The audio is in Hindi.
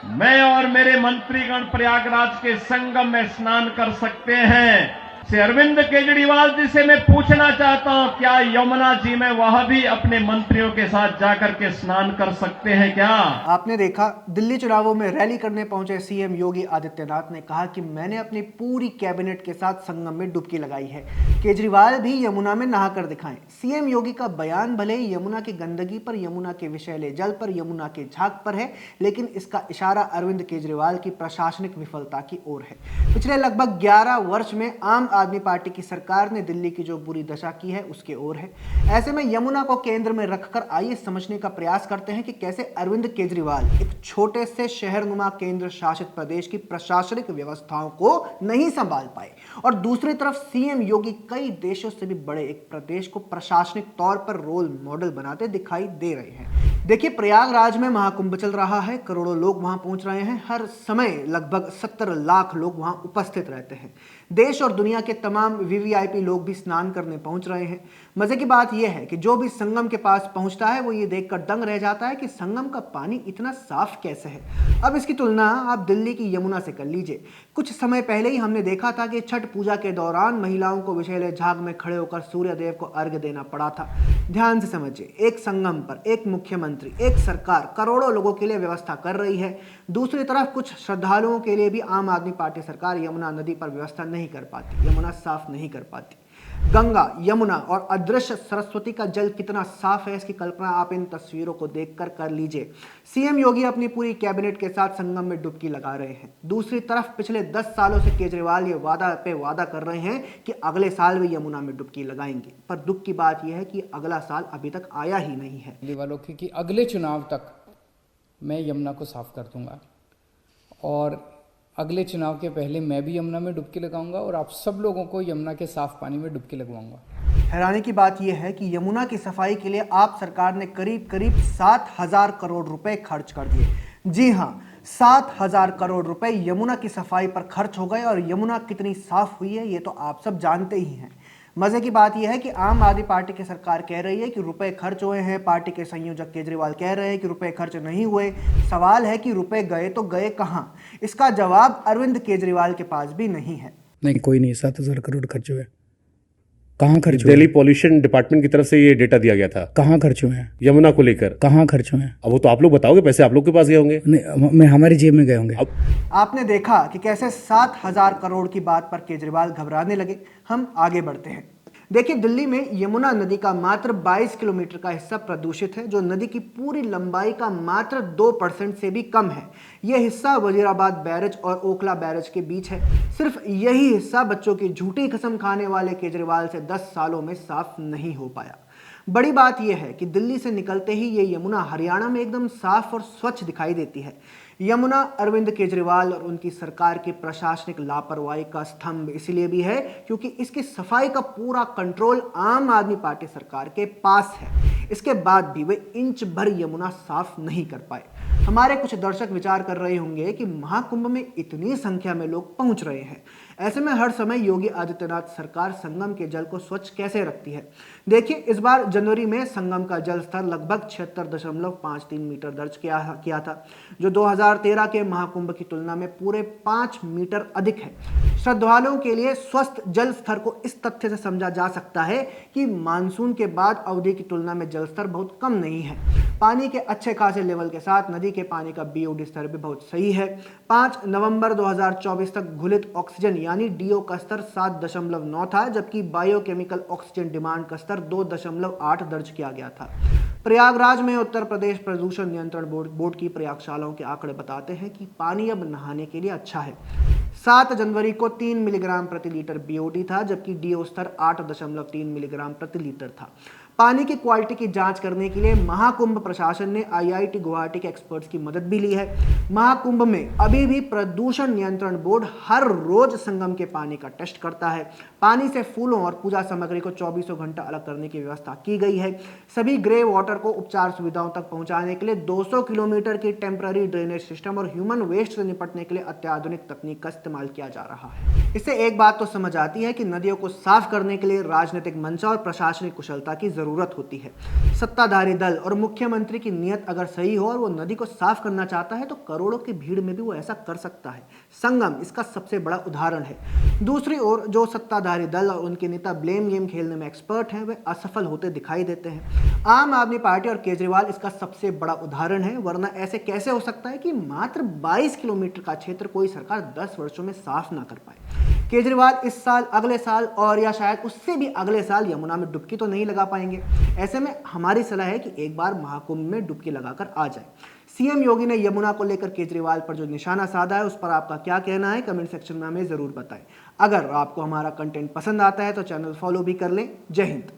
मैं और मेरे मंत्रीगण प्रयागराज के संगम में स्नान कर सकते हैं। श्री अरविंद केजरीवाल जी से मैं पूछना चाहता हूं, क्या यमुना जी में वह भी अपने मंत्रियों के साथ जाकर के स्नान कर सकते हैं क्या? आपने देखा, दिल्ली चुनावों में रैली करने पहुंचे सीएम योगी आदित्यनाथ ने कहा कि मैंने अपनी पूरी कैबिनेट के साथ संगम में डुबकी लगाई है। केजरीवाल भी यमुना में नहाकर दिखाएं। सीएम योगी का बयान भले ही यमुना की गंदगी पर, यमुना के विषैले जल पर, यमुना के झाग पर है, लेकिन इसका इशारा अरविंद केजरीवाल की प्रशासनिक विफलता की ओर है। पिछले लगभग 11 वर्ष में आम आदमी पार्टी की सरकार ने दिल्ली की जो बुरी दशा की है उसके ओर है। ऐसे में यमुना को केंद्र में रखकर आइए समझने का प्रयास करते हैं कि कैसे अरविंद केजरीवाल एक छोटे से शहरनुमा केंद्र शासित प्रदेश की प्रशासनिक व्यवस्थाओं को नहीं संभाल पाए और दूसरी तरफ सीएम योगी कई देशों से भी बड़े एक प्रदेश को प्रशासनिक तौर पर रोल मॉडल बनाते दिखाई दे रहे हैं। देखिए, प्रयागराज में महाकुंभ चल रहा है, करोड़ों लोग वहां पहुंच रहे हैं। हर समय लगभग 70 लाख लोग वहां उपस्थित रहते हैं। देश और दुनिया के तमाम वीवीआईपी लोग भी स्नान करने पहुंच रहे हैं। मजे की बात यह है कि जो भी संगम के पास पहुंचता है वो ये देखकर दंग रह जाता है कि संगम का पानी इतना साफ कैसे है। अब इसकी तुलना आप दिल्ली की यमुना से कर लीजिए। कुछ समय पहले ही हमने देखा था कि छठ पूजा के दौरान महिलाओं को विषैले झाग में खड़े होकर सूर्यदेव को अर्घ्य देना पड़ा था। ध्यान से समझिए, एक संगम पर एक मुख्यमंत्री, एक सरकार करोड़ों लोगों के लिए व्यवस्था कर रही है। दूसरी तरफ कुछ श्रद्धालुओं के लिए भी आम आदमी पार्टी सरकार यमुना नदी पर व्यवस्था नहीं कर पाती, यमुना साफ नहीं कर पाती। गंगा, यमुना और अदृश्य सरस्वती का जल कितना साफ है, इसकी कल्पना आप इन तस्वीरों को देखकर कर लीजिए। सीएम योगी अपनी पूरी कैबिनेट के साथ संगम में डुबकी लगा रहे हैं। दूसरी तरफ पिछले 10 सालों से केजरीवाल ये वादा पे वादा कर रहे हैं कि अगले साल भी यमुना में डुबकी लगाएंगे, पर दुख की बात यह है कि अगला साल अभी तक आया ही नहीं है। दिल्ली वालों की कि अगले चुनाव तक मैं यमुना को साफ कर दूंगा और अगले चुनाव के पहले मैं भी यमुना में डुबकी लगाऊंगा और आप सब लोगों को यमुना के साफ पानी में डुबकी लगवाऊंगा। हैरानी की बात यह है कि यमुना की सफाई के लिए आप सरकार ने करीब करीब 7,000 करोड़ रुपए खर्च कर दिए। जी हां, 7,000 करोड़ रुपए यमुना की सफाई पर खर्च हो गए और यमुना कितनी साफ हुई है ये तो आप सब जानते ही हैं। मजे की बात यह है कि आम आदमी पार्टी की सरकार कह रही है कि रुपए खर्च हुए हैं, पार्टी के संयोजक केजरीवाल कह रहे हैं कि रुपए खर्च नहीं हुए। सवाल है कि रुपए गए तो गए कहां? इसका जवाब अरविंद केजरीवाल के पास भी नहीं है। नहीं, कोई नहीं, 7,000 करोड़ खर्च हुए। कहाँ खर्च हुए? दिल्ली पॉल्यूशन डिपार्टमेंट की तरफ से ये डेटा दिया गया था। कहाँ खर्च हुए हैं? यमुना को लेकर कहाँ खर्च हुए हैं? अब वो तो आप लोग बताओगे, पैसे आप लोग के पास गए होंगे। नहीं, मैं हमारी जेब में गए होंगे। अब आपने देखा कि कैसे 7,000 करोड़ की बात पर केजरीवाल घबराने लगे। हम आगे बढ़ते हैं। देखिए, दिल्ली में यमुना नदी का मात्र 22 किलोमीटर का हिस्सा प्रदूषित है, जो नदी की पूरी लंबाई का मात्र 2% से भी कम है। यह हिस्सा वजीराबाद बैरेज और ओखला बैरेज के बीच है। सिर्फ यही हिस्सा बच्चों की झूठी कसम खाने वाले केजरीवाल से 10 सालों में साफ नहीं हो पाया। बड़ी बात यह है कि दिल्ली से निकलते ही ये यमुना हरियाणा में एकदम साफ और स्वच्छ दिखाई देती है। यमुना अरविंद केजरीवाल और उनकी सरकार की प्रशासनिक लापरवाही का स्तंभ इसलिए भी है क्योंकि इसकी सफाई का पूरा कंट्रोल आम आदमी पार्टी सरकार के पास है। इसके बाद भी वे इंच भर यमुना साफ नहीं कर पाए। हमारे कुछ दर्शक विचार कर रहे होंगे कि महाकुंभ में इतनी संख्या में लोग पहुंच रहे हैं, ऐसे में हर समय योगी आदित्यनाथ सरकार संगम के जल को स्वच्छ कैसे रखती है। देखिए, इस बार जनवरी में संगम का जल स्तर लगभग 76.53 मीटर दर्ज किया था, जो 2013 के महाकुंभ की तुलना में पूरे 5 मीटर अधिक है। श्रद्धालुओं के लिए स्वस्थ जल स्तर को इस तथ्य से समझा जा सकता है कि मानसून के बाद अवधि की तुलना में जल स्तर बहुत कम नहीं है। पानी के अच्छे खासे लेवल के साथ नदी के पानी का बीओडी स्तर भी बहुत सही है। 5 नवंबर 2024 तक घुलित ऑक्सीजन यानी डीओ का स्तर 7.9 था, जबकि बायोकेमिकल ऑक्सीजन डिमांड का स्तर 2.8 दर्ज किया गया था। प्रयागराज में उत्तर प्रदेश प्रदूषण नियंत्रण बोर्ड की प्रयोगशालाओं के आंकड़े बताते हैं कि पानी अब नहाने के लिए अच्छा है। 7 जनवरी को 3 मिलीग्राम प्रति लीटर बीओडी था, जबकि डीओ स्तर 8.3 मिलीग्राम प्रति लीटर था। पानी की क्वालिटी की जांच करने के लिए महाकुंभ प्रशासन ने आईआईटी गुवाहाटी के एक्सपर्ट्स की मदद भी ली है। महाकुंभ में अभी भी प्रदूषण नियंत्रण बोर्ड हर रोज संगम के पानी का टेस्ट करता है। पानी से फूलों और पूजा सामग्री को 24 घंटा अलग करने की व्यवस्था की गई है। सभी ग्रे वाटर को उपचार सुविधाओं तक पहुंचाने के लिए 200 किलोमीटर की टेम्पररी ड्रेनेज सिस्टम और ह्यूमन वेस्ट से निपटने के लिए अत्याधुनिक तकनीक का इस्तेमाल किया जा रहा है। इससे एक बात तो समझ आती है कि नदियों को साफ करने के लिए राजनीतिक मंशा और प्रशासनिक कुशलता की जरूरत होती है। सत्ताधारी दल और मुख्यमंत्री की नीयत अगर सही हो और वो नदी को साफ करना चाहता है तो करोड़ों की भीड़ में भी वो ऐसा कर सकता है। संगम इसका सबसे बड़ा उदाहरण है। दूसरी ओर जो सत्ताधारी दल और उनके नेता ब्लेम गेम खेलने में एक्सपर्ट हैं वे असफल होते दिखाई देते हैं। आम आदमी पार्टी और केजरीवाल इसका सबसे बड़ा उदाहरण है, वरना ऐसे कैसे हो सकता है कि मात्र 22 किलोमीटर का क्षेत्र कोई सरकार 10 वर्षों में साफ ना कर पाए। केजरीवाल इस साल, अगले साल और या शायद उससे भी अगले साल यमुना में डुबकी तो नहीं लगा पाएंगे। ऐसे में हमारी सलाह है कि एक बार महाकुंभ में डुबकी लगाकर आ जाए। सीएम योगी ने यमुना को लेकर केजरीवाल पर जो निशाना साधा है उस पर आपका क्या कहना है, कमेंट सेक्शन में हमें जरूर बताएं। अगर आपको हमारा कंटेंट पसंद आता है तो चैनल फॉलो भी कर लें। जय हिंद।